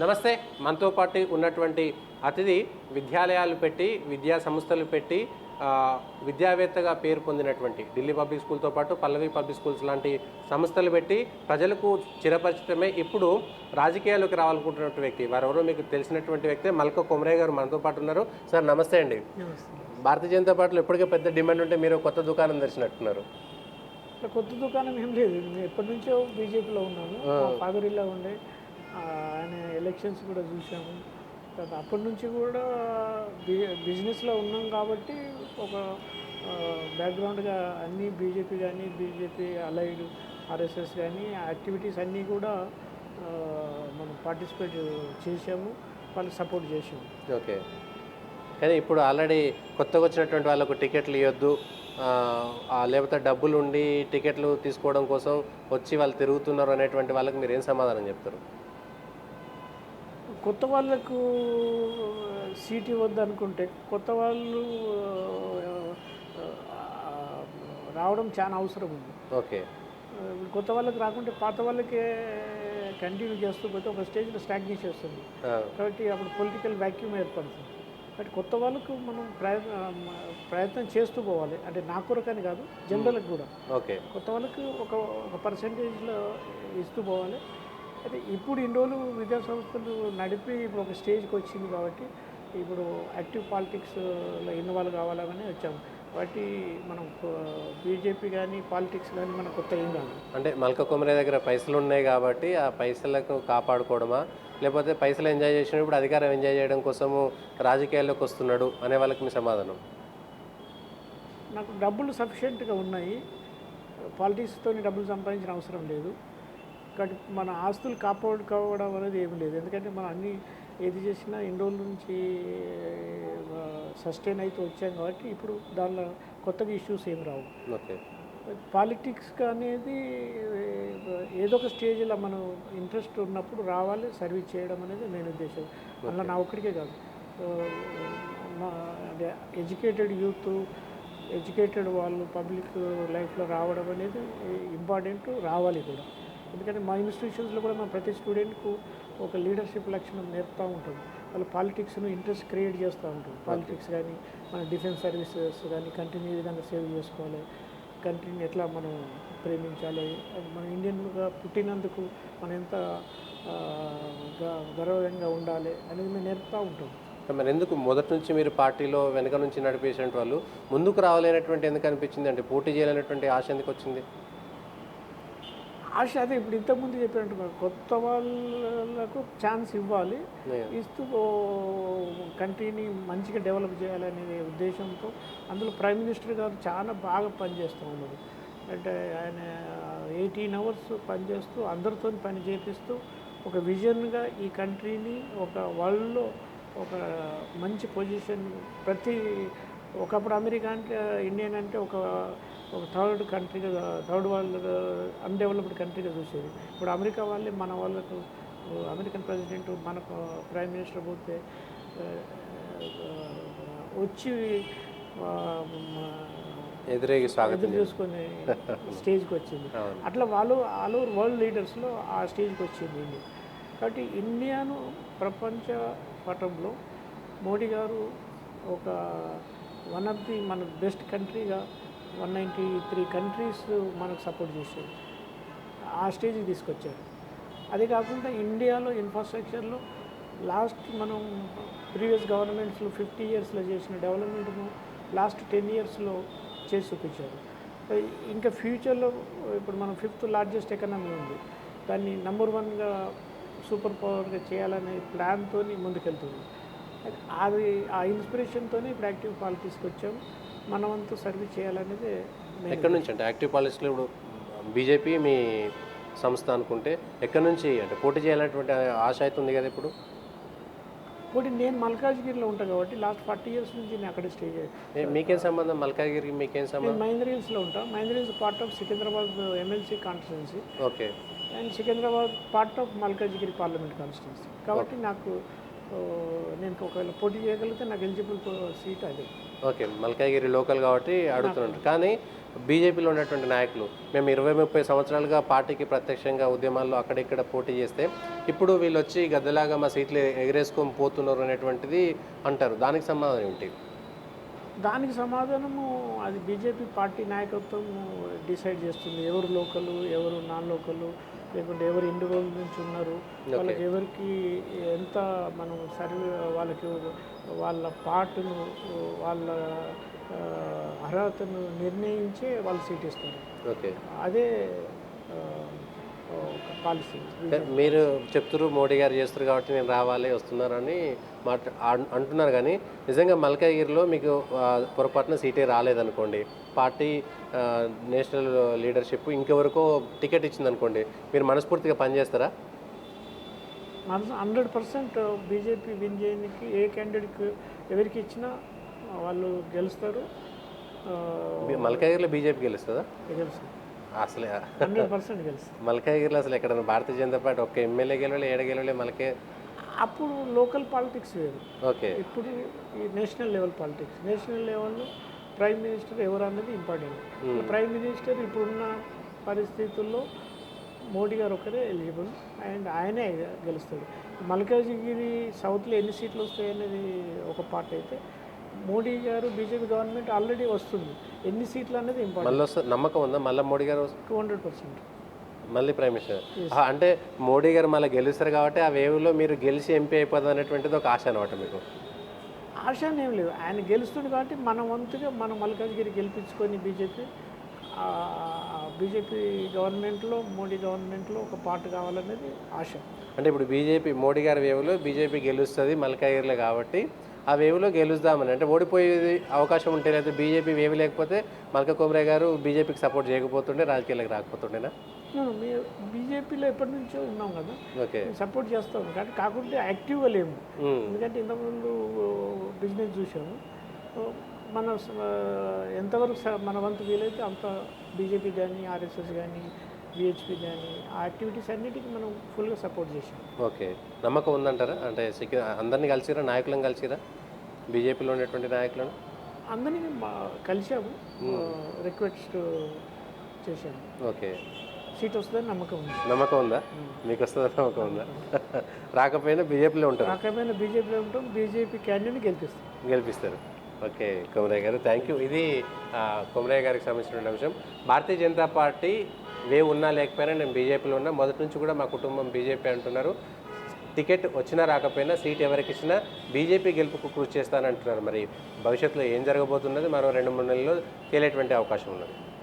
నమస్తే. మనతో పాటు ఉన్నటువంటి అతిథి విద్యాలయాలు పెట్టి, విద్యా సంస్థలు పెట్టి విద్యావేత్తగా పేరు పొందినటువంటి ఢిల్లీ పబ్లిక్ స్కూల్తో పాటు పల్లవి పబ్లిక్ స్కూల్స్ లాంటి సంస్థలు పెట్టి ప్రజలకు చిరపరిచితమే ఇప్పుడు రాజకీయాల్లోకి రావాలనుకుంటున్నటువంటి వ్యక్తి. వారెవరో మీకు తెలిసినటువంటి వ్యక్తి మల్క కొమరయ్య గారు మనతో పాటు ఉన్నారు. సార్ నమస్తే అండి. భారతీయ జనతా పార్టీలో ఎప్పటికే పెద్ద డిమాండ్ ఉంటే మీరు కొత్త దుకాణం తెరిచినట్టున్నారు. కొత్త దుకాణం ఏం లేదు, నేను ఎప్పటి నుంచో బీజేపీలో ఉన్నాను. ఫాదర్ ఇలా ఉండే ఆయన ఎలక్షన్స్ కూడా చూసాము. అప్పటి నుంచి కూడా బిజినెస్లో ఉన్నాం కాబట్టి ఒక బ్యాక్గ్రౌండ్గా అన్నీ బీజేపీ కానీ బీజేపీ అలైడ్ ఆర్ఎస్ఎస్ కానీ యాక్టివిటీస్ అన్నీ కూడా మనం పార్టిసిపేట్ చేసాము, వాళ్ళకి సపోర్ట్ చేసాము. ఓకే, కానీ ఇప్పుడు ఆల్రెడీ కొత్తగా వచ్చినటువంటి వాళ్ళకు టికెట్లు ఇవ్వద్దు, లేకపోతే డబ్బులు ఉండి టికెట్లు తీసుకోవడం కోసం వచ్చి వాళ్ళు తిరుగుతున్నారు అనేటువంటి వాళ్ళకి మీరు ఏం సమాధానం చెప్తారు? కొత్త వాళ్ళకు సీట్ ఇవ్వద్దు అనుకుంటే కొత్త వాళ్ళు రావడం చాలా అవసరం ఉంది. ఓకే, కొత్త వాళ్ళకి రాకుంటే పాత వాళ్ళకే కంటిన్యూ చేస్తూ పోతే ఒక స్టేజ్లో స్టాగ్నేట్ చేస్తుంది కాబట్టి అప్పుడు పొలిటికల్ వ్యాక్యూమ్ ఏర్పడుతుంది. కాబట్టి కొత్త వాళ్ళకు మనం ప్రయత్నం చేస్తూ పోవాలి, అంటే నా కొరకని కాదు, జనరల్కి కూడా. ఓకే, కొత్త వాళ్ళకు ఒక పర్సంటేజ్లో ఇస్తూ పోవాలి. అయితే ఇప్పుడు ఇన్ని రోజులు విద్యా సంస్థలు నడిపి ఇప్పుడు ఒక స్టేజ్కి వచ్చింది కాబట్టి ఇప్పుడు యాక్టివ్ పాలిటిక్స్లో ఇన్వాల్వ్ కావాలని వచ్చాము. కాబట్టి మనం బీజేపీ కానీ పాలిటిక్స్ కానీ మన కొత్త ఏం కాదు. అంటే మల్క కొమరయ్య దగ్గర పైసలు ఉన్నాయి కాబట్టి ఆ పైసలకు కాపాడుకోవడమా, లేకపోతే పైసలు ఎంజాయ్ చేసినప్పుడు అధికారం ఎంజాయ్ చేయడం కోసము రాజకీయాల్లోకి వస్తున్నాడు అనే వాళ్ళకి మీ సమాధానం? నాకు డబ్బులు సఫిషియెంట్గా ఉన్నాయి, పాలిటిక్స్తో డబ్బులు సంపాదించిన అవసరం లేదు. కాబట్టి మన ఆస్తులు కాపాడుకోవడం అనేది ఏమి లేదు, ఎందుకంటే మనం అన్నీ ఏది చేసినా ఇన్ని రోజుల నుంచి సస్టైన్ అయితే వచ్చాం కాబట్టి ఇప్పుడు దానిలో కొత్తగా ఇష్యూస్ ఏం రావు. ఓకే, పాలిటిక్స్ అనేది ఏదో ఒక స్టేజ్లో మనం ఇంట్రెస్ట్ ఉన్నప్పుడు రావాలి, సర్వీస్ చేయడం అనేది మెయిన్ ఉద్దేశం. అలా నా ఒక్కడికే కాదు, ఎడ్యుకేటెడ్ యూత్, ఎడ్యుకేటెడ్ వాళ్ళు పబ్లిక్ లైఫ్లో రావడం అనేది ఇంపార్టెంట్, రావాలి కూడా. ఎందుకంటే మా ఇన్స్టిట్యూషన్స్లో కూడా మన ప్రతి స్టూడెంట్కు ఒక లీడర్షిప్ లక్షణం నేర్పుతూ ఉంటుంది. వాళ్ళు పాలిటిక్స్ను ఇంట్రెస్ట్ క్రియేట్ చేస్తూ ఉంటుంది. పాలిటిక్స్ కానీ మన డిఫెన్స్ సర్వీసెస్ కానీ కంట్రీని ఏ విధంగా సేవ్ చేసుకోవాలి, కంట్రీని ఎట్లా మనం ప్రేమించాలి, మన ఇండియన్గా పుట్టినందుకు మనం ఎంత గౌరవంగా ఉండాలి అనేది మేము నేర్పుతూ ఉంటాం. మరి ఎందుకు మొదటి నుంచి మీరు పార్టీలో వెనక నుంచి నడిపేసినటువంటి వాళ్ళు ముందుకు రావాలనేటువంటి ఎందుకు అనిపించింది? అంటే పోటీ చేయాలనేటువంటి ఆశ ఎందుకు వచ్చింది? ఆశ అదే ఇప్పుడు ఇంతకుముందు చెప్పినట్టు కొత్త వాళ్ళకు ఛాన్స్ ఇవ్వాలి, ఇస్తూ కంట్రీని మంచిగా డెవలప్ చేయాలనే ఉద్దేశంతో అందులో ప్రైమ్ మినిస్టర్ గారు చాలా బాగా పనిచేస్తూ ఉన్నారు. అంటే ఆయన 18 hours పనిచేస్తూ అందరితో పని చేపిస్తూ ఒక విజన్గా ఈ కంట్రీని ఒక వరల్డ్లో ఒక మంచి పొజిషన్, ఒకప్పుడు అమెరికా అంటే ఇండియన్ అంటే ఒక థర్డ్ కంట్రీగా, థర్డ్ వరల్డ్ అన్డెవలప్డ్ కంట్రీగా చూసేది. ఇప్పుడు అమెరికా వాళ్ళే మన వాళ్ళకు, అమెరికన్ ప్రెసిడెంట్ మనకు ప్రైమ్ మినిస్టర్ పోతే వచ్చి ఎదురు చూసుకొని స్టేజ్కి వచ్చింది. అట్లా వాళ్ళు ఆల్ ఓవర్ వరల్డ్ లీడర్స్లో ఆ స్టేజ్కి వచ్చింది ఇండియా. కాబట్టి ఇండియాను ప్రపంచ పటంలో మోడీ గారు ఒక వన్ ఆఫ్ ది మన బెస్ట్ కంట్రీగా 193 కంట్రీస్ మనకు సపోర్ట్ చేశారు, ఆ స్టేజ్కి తీసుకొచ్చారు. అదే కాకుండా ఇండియాలో ఇన్ఫ్రాస్ట్రక్చర్లో లాస్ట్ మనం ప్రీవియస్ గవర్నమెంట్స్లో 50 yearsలో చేసిన డెవలప్మెంట్ను లాస్ట్ 10 yearsలో చేసి చూపించారు. ఇంకా ఫ్యూచర్లో ఇప్పుడు మనం 5th largest ఎకానమీ ఉంది, దాన్ని నెంబర్ 1గా సూపర్ పవర్గా చేయాలనే ప్లాన్తో ముందుకెళ్తుంది. అది ఆ ఇన్స్పిరేషన్తోనే ఇప్పుడు యాక్టివ్ పాలిటిక్స్కి వచ్చాము. మనమంతా సర్వీస్ చేయాలనేది. ఎక్కడి నుంచి అంటే యాక్టివ్ పాలిటిక్స్లో ఇప్పుడు బీజేపీ మీ సంస్థ అనుకుంటే ఎక్కడి నుంచి అంటే పోటీ చేయాలనేటువంటి ఆశ అయితే ఉంది కదా ఇప్పుడు? పోటీ నేను మల్కాజ్గిరిలో ఉంటాను కాబట్టి లాస్ట్ 40 years నుంచి నేను అక్కడే స్టే చేయాలి. మీకేం సంబంధం మల్కాజ్గిరికి? మీకేం సంబంధం? నేను మహేంద్ర హిల్స్లో ఉంటాను. Mahendra hills part of Secunderabad MLC constituency. Okay, and Secunderabad part of Malkajgiri parliament constituency. కాబట్టి నాకు నేను ఒకవేళ పోటీ చేయగలిగితే నాకు ఎలిజిబుల్ సీట్ అది. ఓకే, మల్కాజ్గిరి లోకల్ కాబట్టి అడుగుతున్నారు. కానీ బీజేపీలో ఉన్నటువంటి నాయకులు మేము 20-30 సంవత్సరాలుగా పార్టీకి ప్రత్యక్షంగా ఉద్యమాల్లో అక్కడిక్కడ పోటీ చేస్తే ఇప్పుడు వీళ్ళు వచ్చి గద్దలాగా మా సీట్లు ఎగరేసుకొని పోతున్నారు అనేటువంటిది అంటారు. దానికి సమాధానం ఏంటి? దానికి సమాధానము అది బీజేపీ పార్టీ నాయకత్వం డిసైడ్ చేస్తుంది. ఎవరు లోకలు, ఎవరు నాన్ లోకలు, లేకుంటే ఎవరు ఎన్ని రోజుల నుంచి ఉన్నారు, వాళ్ళకి ఎవరికి ఎంత మనం సర్వే, వాళ్ళకి వాళ్ళ పార్ట్ను, వాళ్ళ అర్హతను నిర్ణయించే వాళ్ళు సీట్ ఇస్తారు. ఓకే, అదే ఒక పాలసీ. మీరు చెప్తారు మోడీ గారు చేస్తారు కాబట్టి నేను రావాలి వస్తున్నారని అంటున్నారు. కానీ నిజంగా మల్కాజ్గిరిలో మీకు పొరపాటున సీటే రాలేదనుకోండి, పార్టీ నేషనల్ లీడర్షిప్ ఇంకెవరికో టికెట్ ఇచ్చిందనుకోండి, మీరు మనస్ఫూర్తిగా పనిచేస్తారా? 100% బీజేపీ విన్ చేయడానికి ఏ క్యాండిడేట్కి ఎవరికి ఇచ్చినా వాళ్ళు గెలుస్తారు. మల్కాజ్గిరిలో బీజేపీ గెలుస్తుందా? గెలుస్తారు, అసలే 100% గెలుస్తారు. మల్కాజ్గిరిలో అసలు ఎక్కడ భారతీయ జనతా పార్టీ ఒక్క ఎమ్మెల్యే గెలవలే, ఏడ గెలవలే మల్కే. అప్పుడు లోకల్ పాలిటిక్స్ వేరు, ఓకే, ఇప్పుడు ఈ నేషనల్ లెవెల్ పాలిటిక్స్. నేషనల్ లెవెల్లో ప్రైమ్ మినిస్టర్ ఎవరు అన్నది ఇంపార్టెంట్. ప్రైమ్ మినిస్టర్ ఇప్పుడున్న పరిస్థితుల్లో మోడీ గారు ఒక్కరే ఎలిజిబుల్ అండ్ ఆయనే గెలుస్తాడు. మల్కాజ్గిరి సౌత్లో ఎన్ని సీట్లు వస్తాయి అనేది ఒక పార్ట్ అయితే, మోడీ గారు బీజేపీ గవర్నమెంట్ ఆల్రెడీ వస్తుంది, ఎన్ని సీట్లు అనేది ఇంపార్టెంట్. మళ్ళీ వస్తుంది నమ్మకం ఉందా? మళ్ళీ మోడీ గారు 200% మళ్ళీ ప్రైమ్ మినిస్టర్ అంటే మోడీ గారు మళ్ళీ గెలుస్తారు కాబట్టి ఆ వేవ్లో మీరు గెలిచి ఎంపీ అయిపోతుంది అనేటువంటిది ఒక ఆశ అనమాట మీకు? ఆశ ఏం లేదు, ఆయన గెలుస్తుంది కాబట్టి మన వంతుగా మనం మల్కాజ్గిరి గెలిపించుకొని బీజేపీ గవర్నమెంట్లో, మోడీ గవర్నమెంట్లో ఒక పార్ట్ కావాలనేది ఆశ. అంటే ఇప్పుడు బీజేపీ మోడీ గారి వేవ్లో బీజేపీ గెలుస్తుంది మల్కాజ్గిరిలో కాబట్టి ఆ వేవ్లో గెలుద్దామని, అంటే ఓడిపోయేది అవకాశం ఉంటే లేదా బీజేపీ వేవ్ లేకపోతే మల్కా కుమ్రే గారు బీజేపీకి సపోర్ట్ చేయకపోతుండే, రాజకీయాలకు రాకపోతుండేనా? మేము బీజేపీలో ఎప్పటి నుంచో ఉన్నాం కదా, ఓకే, సపోర్ట్ చేస్తాం. కానీ కాకుంటే యాక్టివ్గా లేము, ఎందుకంటే ఇంతకుముందు బిజినెస్ చూసాము. మన ఎంతవరకు మన వంతు వీలైతే అంత బీజేపీ కానీ, ఆర్ఎస్ఎస్ కానీ, విహెచ్పి కానీ ఆ యాక్టివిటీస్ అన్నిటికీ మనం ఫుల్గా సపోర్ట్ చేసాం. ఓకే, నమ్మకం ఉందంటారా? అంటే అందరినీ కలిసిరా, నాయకులను కలిసిరా, బీజేపీలో ఉన్నటువంటి నాయకులను అందరినీ కలిసాము, రిక్వెస్ట్ చేశాము. ఓకే, సీట్ వస్తుందని నమ్మకం ఉంది. నమ్మకం ఉందా? మీకు వస్తుందని నమ్మకం ఉందా? రాకపోయినా బీజేపీలో ఉంటారు? రాకపోయినా బీజేపీలో ఉంటాం, బీజేపీ క్యాండిడేట్ని గెలిపిస్తారు. ఓకే, కుమ్రయ్య గారు థ్యాంక్ యూ. ఇది కుమ్రయ్య గారికి సంబంధించిన అంశం. భారతీయ జనతా పార్టీ వేవ్ ఉన్నా లేకపోయినా నేను బీజేపీలో ఉన్నా, మొదటి నుంచి కూడా మా కుటుంబం బీజేపీ అంటున్నారు. టికెట్ వచ్చినా రాకపోయినా సీట్ ఎవరికి ఇచ్చినా బీజేపీ గెలుపుకు కృషి చేస్తానంటున్నారు. మరి భవిష్యత్తులో ఏం జరగబోతున్నది మరో 2-3 నెలల్లో తేలేటువంటి అవకాశం ఉన్నది.